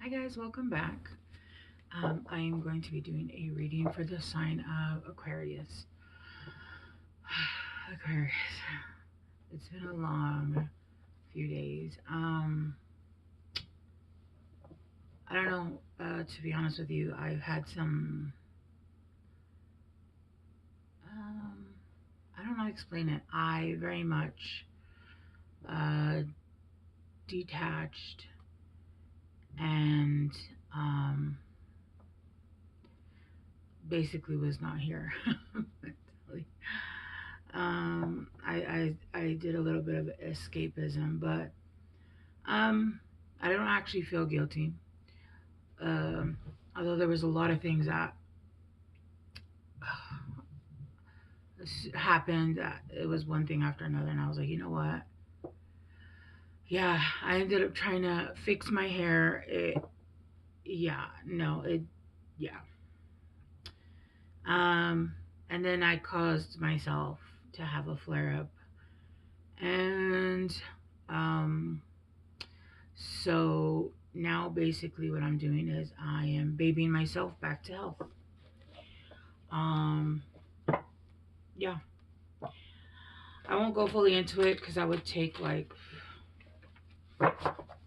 Hi guys, welcome back. I am going to be doing a reading for the sign of Aquarius. Aquarius. It's been a long few days. I don't know, to be honest with you, I've had some, I don't know how to explain it. I very much uh, detached and basically was not here. I did a little bit of escapism, but I don't actually feel guilty. Um, Although there was a lot of things that happened, that it was one thing after another, and I was like, you know what? Yeah, I ended up trying to fix my hair. Yeah, no, yeah. Um, and then I caused myself to have a flare up, and um, so now basically what I'm doing is I am babying myself back to health. Um, yeah, I won't go fully into it because I would take like,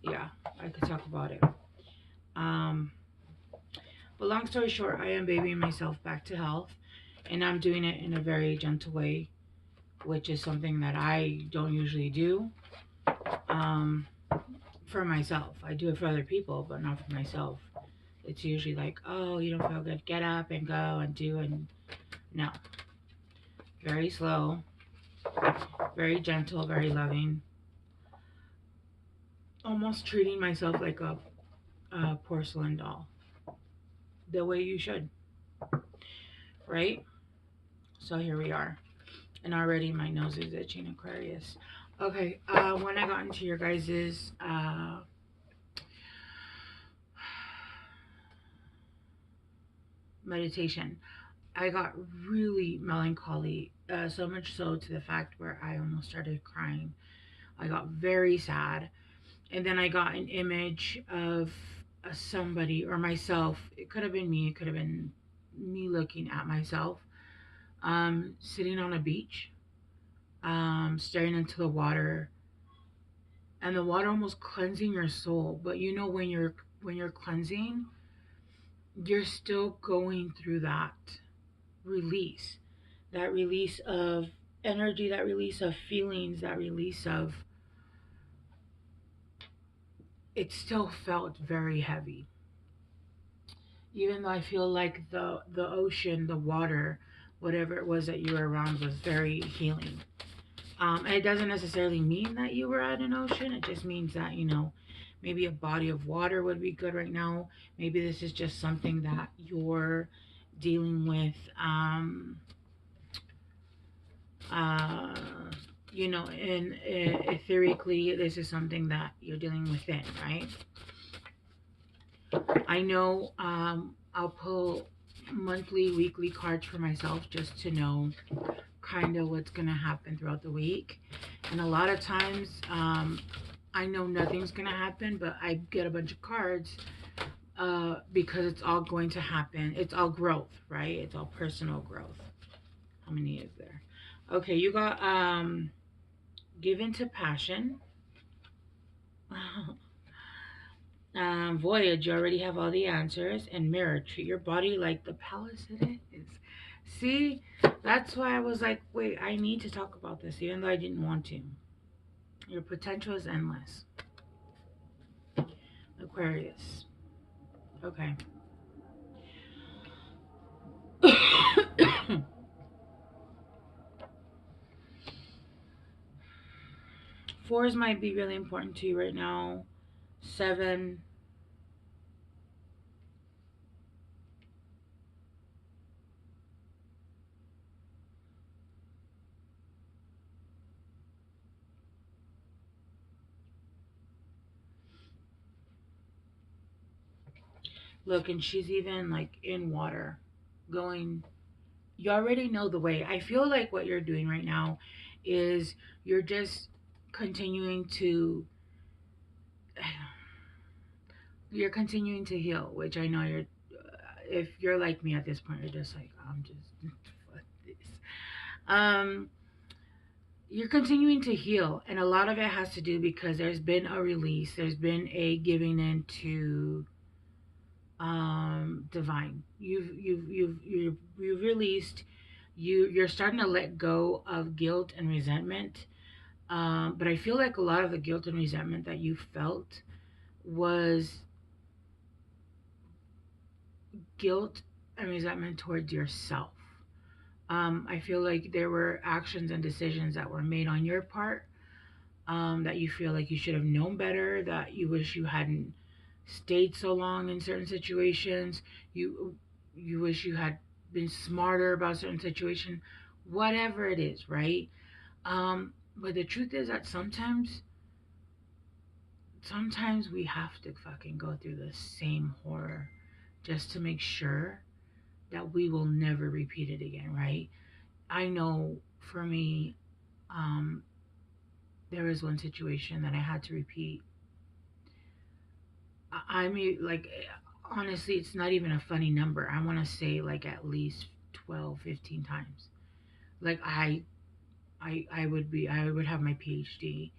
yeah, I could talk about it. Um, but long story short, I am babying myself back to health, and I'm doing it in a very gentle way, which is something that I don't usually do. Um, for myself, I do it for other people, but not for myself. It's usually like, oh, you don't feel good, get up and go and do, and no, very slow, very gentle, very loving, almost treating myself like a porcelain doll, the way you should, right? So here we are. And already my nose is itching, Aquarius. Okay, when I got into your guys's meditation, I got really melancholy, so much so to the fact where I almost started crying. I got very sad. And then I got an image of somebody or myself. It could have been me, it could have been me looking at myself, sitting on a beach, staring into the water, and the water almost cleansing your soul. But you know, when you're cleansing, you're still going through release that release of energy, that release of feelings, that release of, it still felt very heavy, even though I feel like the ocean, the water, whatever it was that you were around was very healing. And it doesn't necessarily mean that you were at an ocean. It just means that, maybe a body of water would be good right now. Maybe this is just something that you're dealing with. Uh, and etherically, this is something that you're dealing within, right? I know I'll pull monthly, weekly cards for myself just to know kind of what's going to happen throughout the week. And a lot of times, I know nothing's going to happen, but I get a bunch of cards because it's all going to happen. It's all growth, right? It's all personal growth. How many is there? Okay, you got given to passion. Voyage, you already have all the answers. And mirror, treat your body like the palace it is. See, that's why I was like, wait, I need to talk about this, even though I didn't want to. Your potential is endless. Aquarius. Okay. Fours might be really important to you right now. Seven. Look, and she's even like in water going. You already know the way. I feel like what you're doing right now is you're just continuing to you're continuing to heal, which I know you're. If you're like me at this point, you're just like, I'm just fuck this. Um, you're continuing to heal, and a lot of it has to do because there's been a release, there's been a giving into divine. You've released. You're starting to let go of guilt and resentment. But I feel like a lot of the guilt and resentment that you felt was guilt and resentment towards yourself. I feel like there were actions and decisions that were made on your part, that you feel like you should have known better, that you wish you hadn't stayed so long in certain situations. You wish you had been smarter about certain situation, whatever it is, right? But the truth is that sometimes we have to fucking go through the same horror just to make sure that we will never repeat it again, right? I know for me, um, there was one situation that I had to repeat. I mean, like, honestly, it's not even a funny number. I want to say like at least 12, 15 times. Like, I would have my PhD,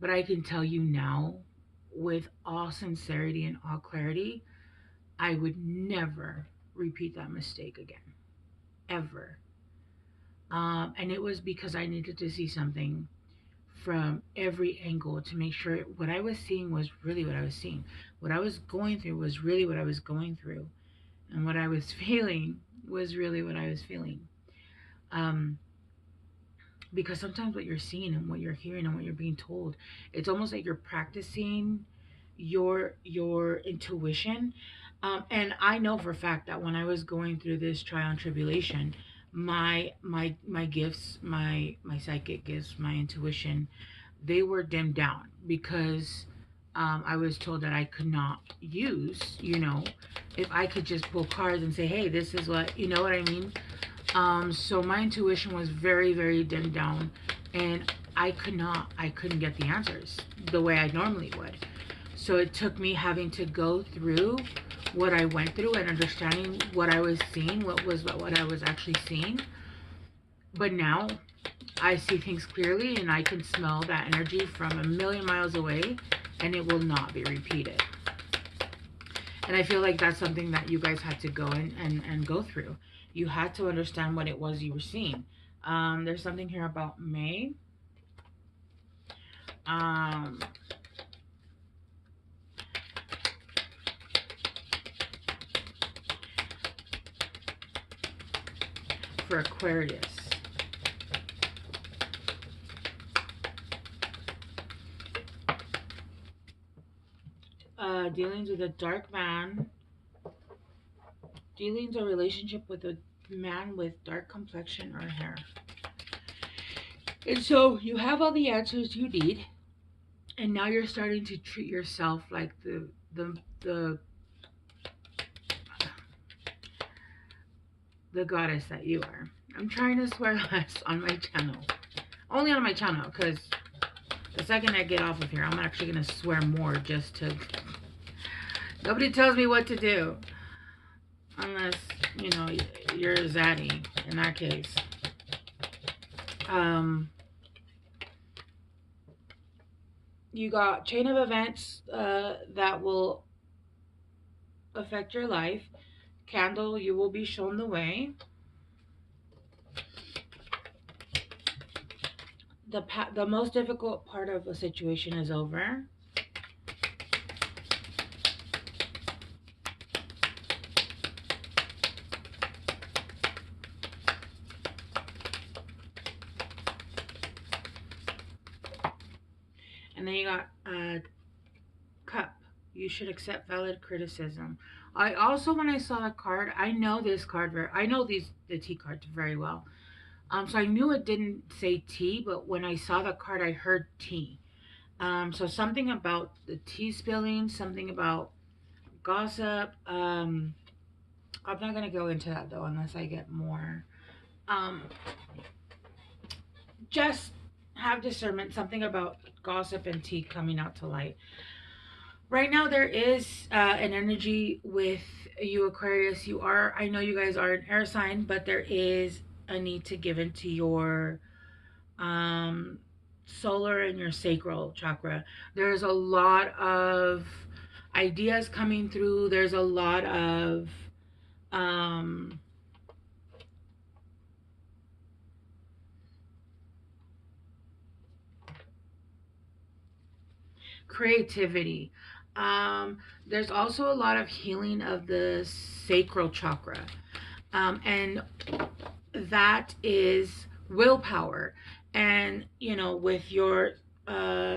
but I can tell you now, with all sincerity and all clarity, I would never repeat that mistake again, ever. And it was because I needed to see something from every angle to make sure what I was seeing was really what I was seeing. What I was going through was really what I was going through. And what I was feeling was really what I was feeling. Um, because sometimes what you're seeing and what you're hearing and what you're being told, it's almost like you're practicing your intuition. And I know for a fact that when I was going through this trial and tribulation, my gifts, my psychic gifts, my intuition, they were dimmed down because I was told that I could not use, if I could just pull cards and say, hey, this is what, you know what I mean? So my intuition was very, very dimmed down, and I couldn't get the answers the way I normally would. So it took me having to go through what I went through and understanding what I was seeing, what I was actually seeing. But now I see things clearly, and I can smell that energy from a million miles away, and it will not be repeated. And I feel like that's something that you guys had to go and go through. You had to understand what it was you were seeing. There's something here about May. Um, for Aquarius. Dealings with a dark man. Dealings or relationship with a man with dark complexion or hair. And so you have all the answers you need, and now you're starting to treat yourself like the the goddess that you are. I'm trying to swear less on my channel. Only on my channel, because the second I get off of here, I'm actually going to swear more just to... Nobody tells me what to do. Unless, you're Zaddy, in that case. You got chain of events that will affect your life. Candle, you will be shown the way. The most difficult part of a situation is over. And then you got cup. You should accept valid criticism. I also, when I saw that card, I know this card I know the T cards very well. So I knew it didn't say tea, but when I saw the card, I heard tea. So something about the tea spilling, something about gossip. I'm not gonna go into that though unless I get more. Just have discernment. Something about gossip and tea coming out to light. Right now there is an energy with you, Aquarius. You are, I know you guys are an air sign, but there is a need to give into your um, solar and your sacral chakra. There's a lot of ideas coming through. There's a lot of um, creativity. There's also a lot of healing of the sacral chakra. And that is willpower. And, you know, with your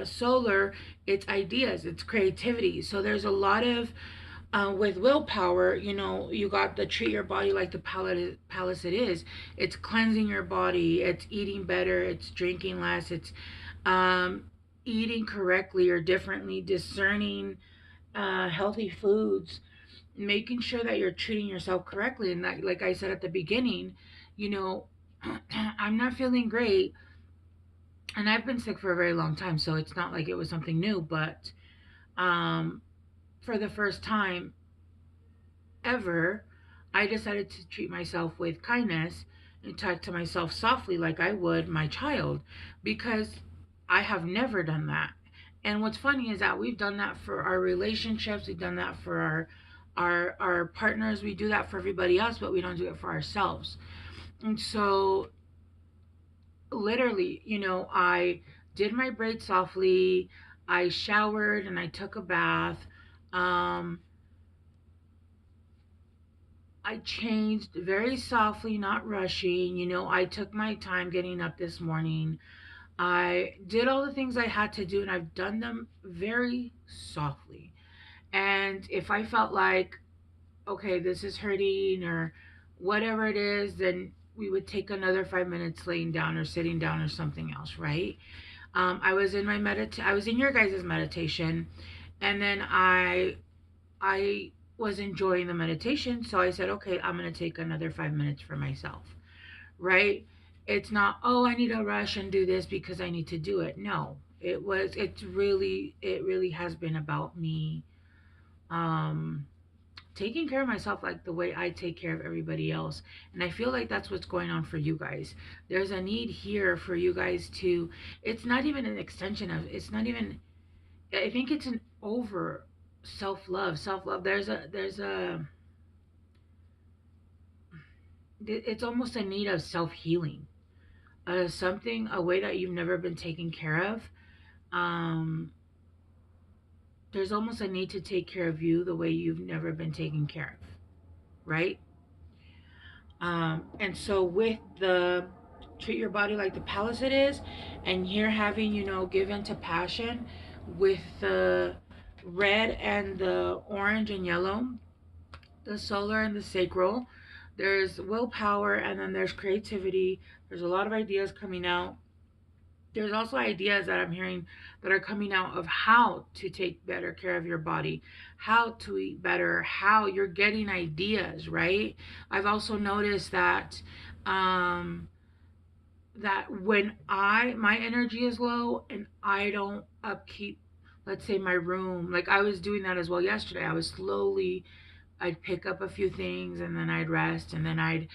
solar, it's ideas, it's creativity. So there's a lot of, with willpower, you know, you got the treat your body like the palace it is. It's cleansing your body, it's eating better, it's drinking less, it's um, eating correctly or differently, discerning healthy foods, making sure that you're treating yourself correctly. And that, like I said at the beginning, you know, I'm not feeling great, and I've been sick for a very long time, so it's not like it was something new. But um, for the first time ever, I decided to treat myself with kindness and talk to myself softly like I would my child, because I have never done that. And what's funny is that we've done that for our relationships, we've done that for our partners, we do that for everybody else, but we don't do it for ourselves. And so literally, you know, I did my braid softly, I showered and I took a bath. Um, I changed very softly, not rushing. You know, I took my time getting up this morning. I did all the things I had to do, and I've done them very softly. And if I felt like, okay, this is hurting or whatever it is, then we would take another 5 minutes laying down or sitting down or something else, right? I was in my I was in your guys' meditation, and then I was enjoying the meditation, so I said, okay, I'm gonna take another 5 minutes for myself, right? It's not, oh, I need to rush and do this because I need to do it. No, it really has been about me um taking care of myself like the way I take care of everybody else. And I feel like that's what's going on for you guys. There's a need here for you guys to, it's not even an extension of, it's not even, I think it's an over self-love. Self-love. It's almost a need of self-healing. Something, a way that you've never been taken care of. Um, there's almost a need to take care of you the way you've never been taken care of, right? And so with the treat your body like the palace it is, and you're having, you know, give into passion with the red and the orange and yellow, the solar and the sacral. There's willpower, and then there's creativity. There's a lot of ideas coming out. There's also ideas that I'm hearing that are coming out of how to take better care of your body, how to eat better, how you're getting ideas, right? I've also noticed that um that when my energy is low and I don't upkeep, let's say, my room, like I was doing that as well yesterday. I was slowly, I'd pick up a few things and then I'd rest, and then I'd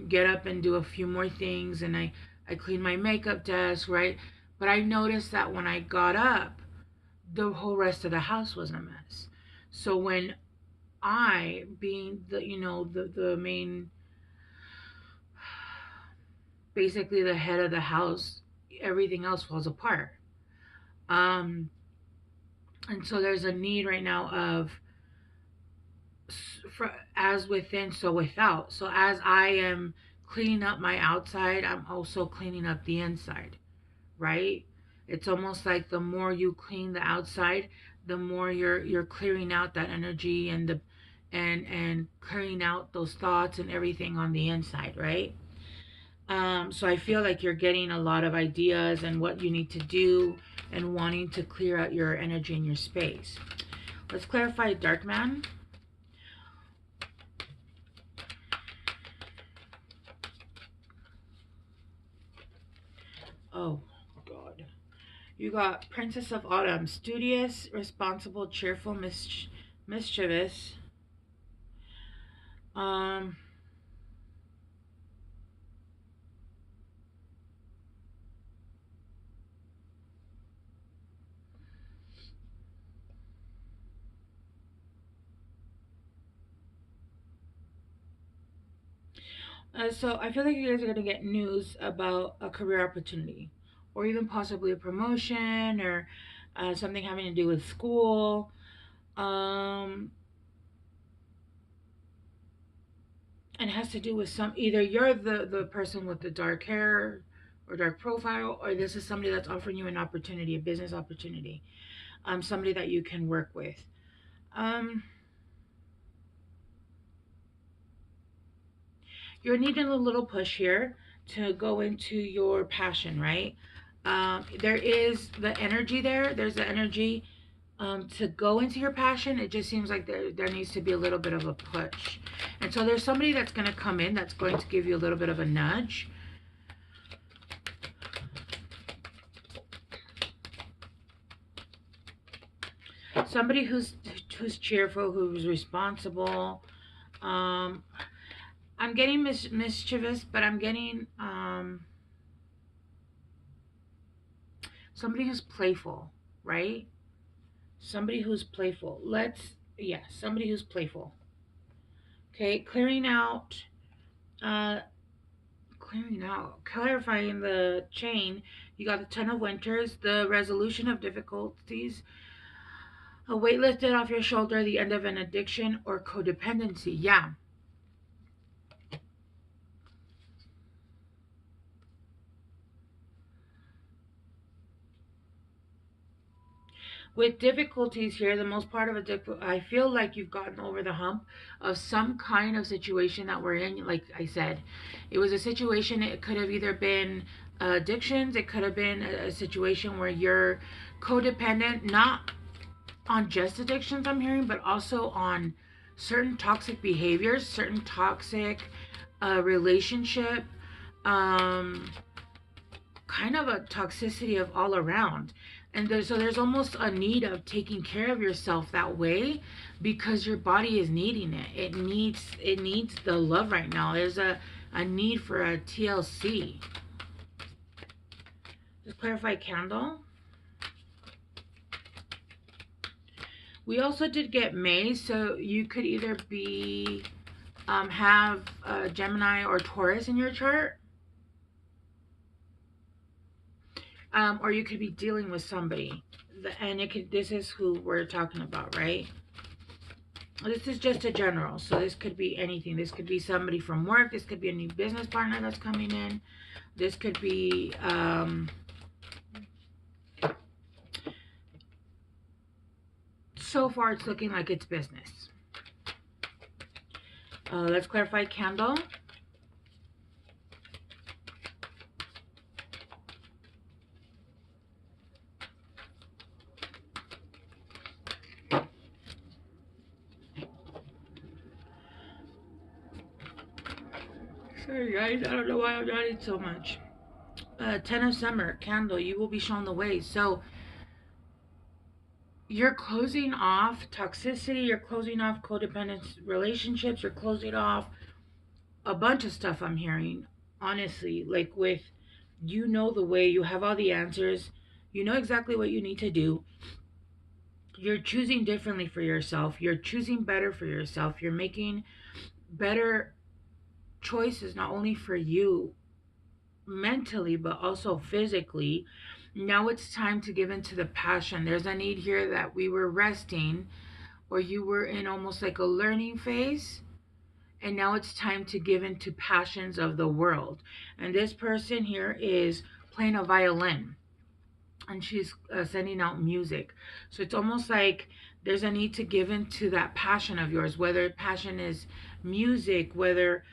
get up and do a few more things, and I clean my makeup desk, right? But I noticed that when I got up, the whole rest of the house was a mess. So when I, being the, you know, the main, basically the head of the house, everything else falls apart. Um, and so there's a need right now of, for, as within, so without. So as I am cleaning up my outside, I'm also cleaning up the inside, right? It's almost like the more you clean the outside, the more you're clearing out that energy and the and clearing out those thoughts and everything on the inside, right? So I feel like you're getting a lot of ideas and what you need to do and wanting to clear out your energy and your space. Let's clarify dark man. Oh, God. You got Princess of Autumn, studious, responsible, cheerful, mischievous. Um, so I feel like you guys are gonna get news about a career opportunity, or even possibly a promotion, or something having to do with school. Um, and it has to do with some, either you're the person with the dark hair or dark profile, or this is somebody that's offering you an opportunity, a business opportunity, somebody that you can work with. Um, you're needing a little push here to go into your passion, right? There is the energy there. There's the energy to go into your passion. It just seems like there needs to be a little bit of a push. And so there's somebody that's going to come in that's going to give you a little bit of a nudge. Somebody who's cheerful, who's responsible. Um, I'm getting mischievous, but I'm getting somebody who's playful, right? Somebody who's playful. Yeah, somebody who's playful. Okay, uh, clarifying the chain. You got the Ten of Winters, the resolution of difficulties, a weight lifted off your shoulder, the end of an addiction or codependency. Yeah. With difficulties here, the most part of I feel like you've gotten over the hump of some kind of situation that we're in. Like I said, it was a situation, it could have either been addictions, it could have been a situation where you're codependent, not on just addictions, I'm hearing, but also on certain toxic behaviors, certain toxic relationship, um, kind of a toxicity of all around. And so there's almost a need of taking care of yourself that way because your body is needing it. It needs the love right now. There's a need for a TLC. Just clarify candle. We also did get May, so you could either be have Gemini or Taurus in your chart, or you could be dealing with somebody, and it could. This is who we're talking about, right? This is just a general, so this could be anything. This could be somebody from work. This could be a new business partner that's coming in. This could be so far it's looking like it's business. Let's clarify candle. Sorry guys, I don't know why I'm yawning so much. Ten of Summer, candle, you will be shown the way. So you're closing off toxicity, you're closing off codependent relationships, you're closing off a bunch of stuff I'm hearing. Honestly, like with, you know the way, you have all the answers, you know exactly what you need to do. You're choosing differently for yourself, you're choosing better for yourself, you're making better choices, not only for you mentally but also physically. Now it's time to give into the passion. There's a need here that we were resting, or you were in almost like a learning phase, and now it's time to give into passions of the world. And this person here is playing a violin, and she's sending out music. So it's almost like there's a need to give into that passion of yours, whether passion is music, whether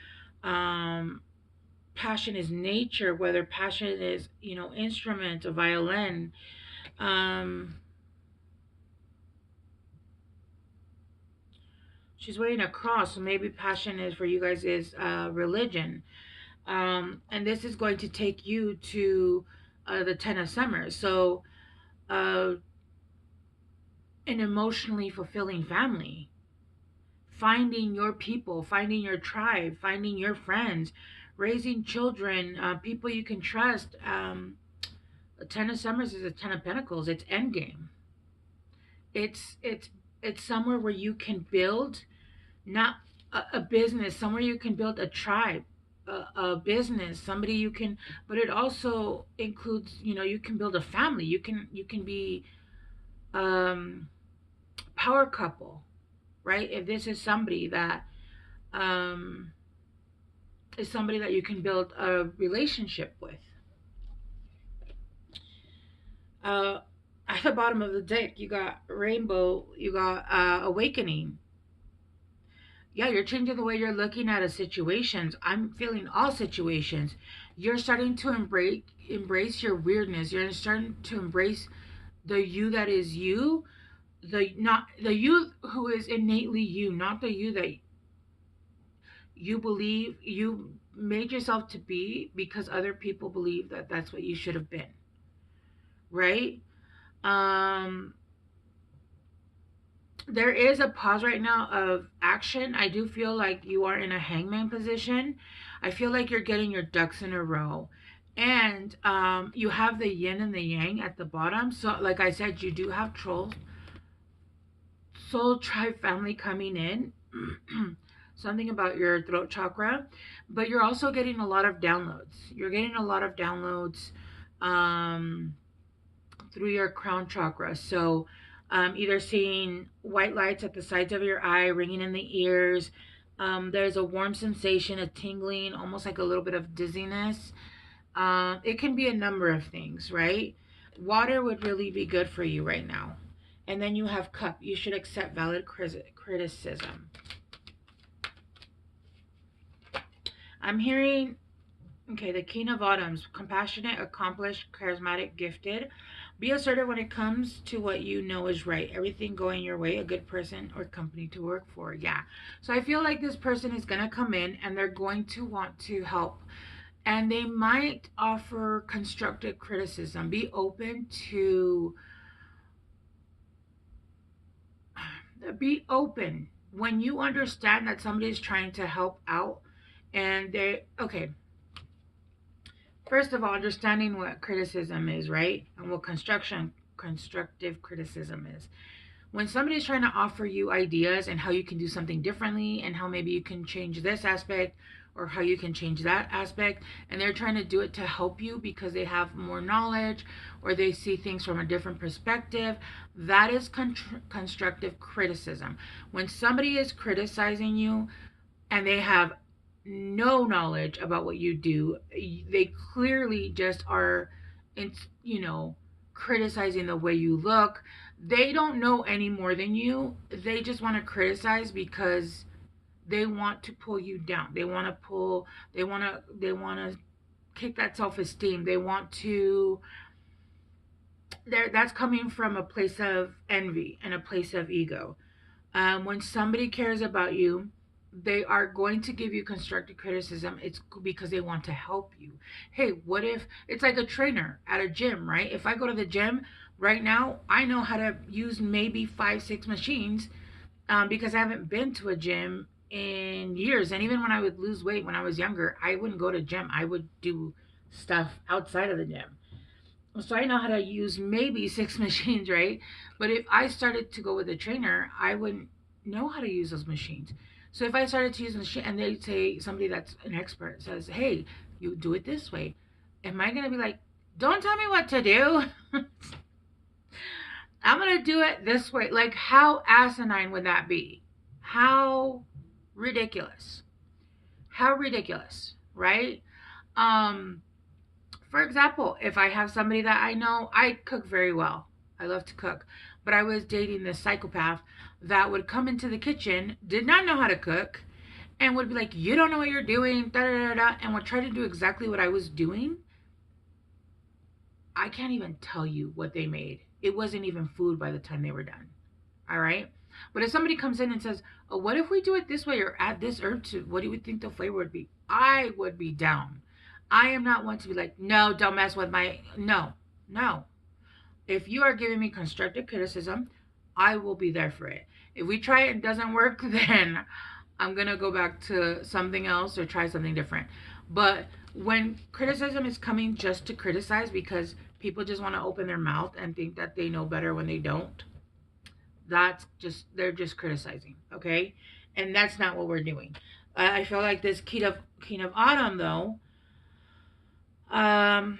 passion is nature, whether passion is, instrument, a violin. Um, she's wearing a cross, so maybe passion is for you guys is religion. And this is going to take you to the Ten of Summer. So an emotionally fulfilling family. Finding your people, finding your tribe, finding your friends, raising children, people you can trust. A Ten of Summers is a Ten of Pentacles. It's endgame. It's somewhere where you can build not a business, somewhere you can build a tribe, a business, somebody you can. But it also includes, you can build a family. You can be um, power couple, right? If this is somebody that um, is somebody that you can build a relationship with. Uh, at the bottom of the deck, you got Rainbow, you got Awakening. Yeah, you're changing the way you're looking at a situations. I'm feeling all situations. You're starting to embrace your weirdness. You're starting to embrace the you that is you, the not the you who is innately you, not the you that you believe you made yourself to be because other people believe that that's what you should have been, right? Um there is a pause right now of action. I do feel like you are in a hangman position. I feel like you're getting your ducks in a row. And you have the yin and the yang at the bottom. So, like I said, you do have trolls, soul tribe family coming in. Something about your throat chakra. But you're also getting a lot of downloads. You're getting a lot of downloads um, through your crown chakra. So, either seeing white lights at the sides of your eye, ringing in the ears. There's a warm sensation, a tingling, almost like a little bit of dizziness. It can be a number of things, right? Water would really be good for you right now. And then you have cup. You should accept valid criticism. I'm hearing, okay, the King of Autumns, compassionate, accomplished, charismatic, gifted. Be assertive when it comes to what you know is right. Everything going your way, a good person or company to work for. Yeah. So I feel like this person is going to come in and they're going to want to help. And they might offer constructive criticism. Be open to, be open when you understand that somebody is trying to help out and they, okay, first of all, understanding what criticism is, right? And what constructive criticism is. When somebody's trying to offer you ideas and how you can do something differently and how maybe you can change this aspect or how you can change that aspect, and they're trying to do it to help you because they have more knowledge or they see things from a different perspective, that is constructive criticism. When somebody is criticizing you and they have no knowledge about what you do, they clearly just are, in, you know, criticizing the way you look. They don't know any more than you. They just want to criticize because they want to pull you down. They want to pull. They want to kick that self-esteem. They want to. That's coming from a place of envy and a place of ego. When somebody cares about you, they are going to give you constructive criticism. It's because they want to help you. Hey, what if it's like a trainer at a gym, right? If I go to the gym right now, I know how to use maybe 5, 6 machines because I haven't been to a gym in years. And even when I would lose weight when I was younger, I wouldn't go to gym. I would do stuff outside of the gym. So I know how to use maybe 6 machines, right? But if I started to go with a trainer, I wouldn't know how to use those machines. So if I started to use a machine and they say somebody that's an expert says, hey, you do it this way, am I going to be like, don't tell me what to do? I'm going to do it this way. Like, how asinine would that be? How ridiculous. How ridiculous, right? For example, if I have somebody that I know, I cook very well. I love to cook. But I was dating this psychopath that would come into the kitchen, did not know how to cook, and would be like, you don't know what you're doing, da da da da, and would try to do exactly what I was doing. I can't even tell you what they made. It wasn't even food by the time they were done. All right? But if somebody comes in and says, oh, what if we do it this way or add this herb to, what do you think the flavor would be? I would be down. I am not one to be like, no, don't mess with my, no, no. If you are giving me constructive criticism, I will be there for it. If we try it and it doesn't work, then I'm going to go back to something else or try something different. But when criticism is coming just to criticize because people just want to open their mouth and think that they know better when they don't, that's just, they're just criticizing, okay? And that's not what we're doing. I feel like this King of Autumn, though, um,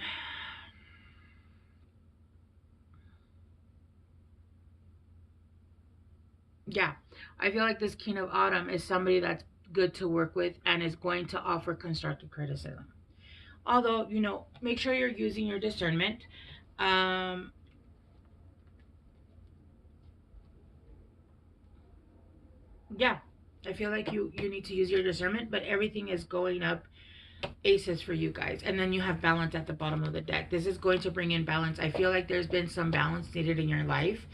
yeah, I feel like this King of Autumn is somebody that's good to work with and is going to offer constructive criticism. Although, you know, make sure you're using your discernment. Um, yeah, I feel like you need to use your discernment, but everything is going up aces for you guys, and then you have balance at the bottom of the deck. This is going to bring in balance. I feel like there's been some balance needed in your life,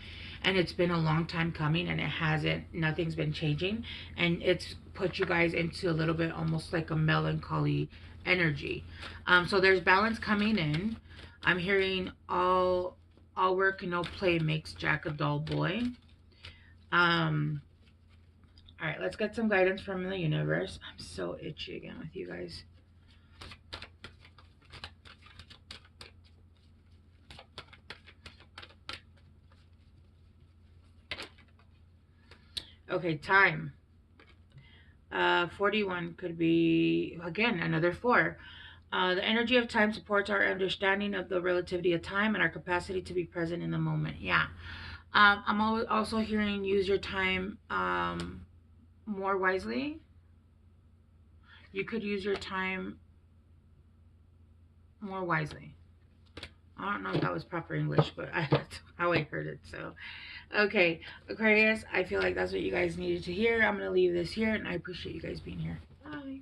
and it's been a long time coming, and it hasn't, nothing's been changing, and it's put you guys into a little bit almost like a melancholy energy. So there's balance coming in. I'm hearing all work and no play makes Jack a dull boy. um all right, let's get some guidance from the universe. I'm so itchy again with you guys. Okay, time. 41 could be, again, another 4. The energy of time supports our understanding of the relativity of time and our capacity to be present in the moment. Yeah. I'm also hearing use your time more wisely. You could use your time more wisely. I don't know if that was proper English, but that's how I heard it. So, okay, Aquarius, I feel like that's what you guys needed to hear. I'm going to leave this here, and I appreciate you guys being here. Bye.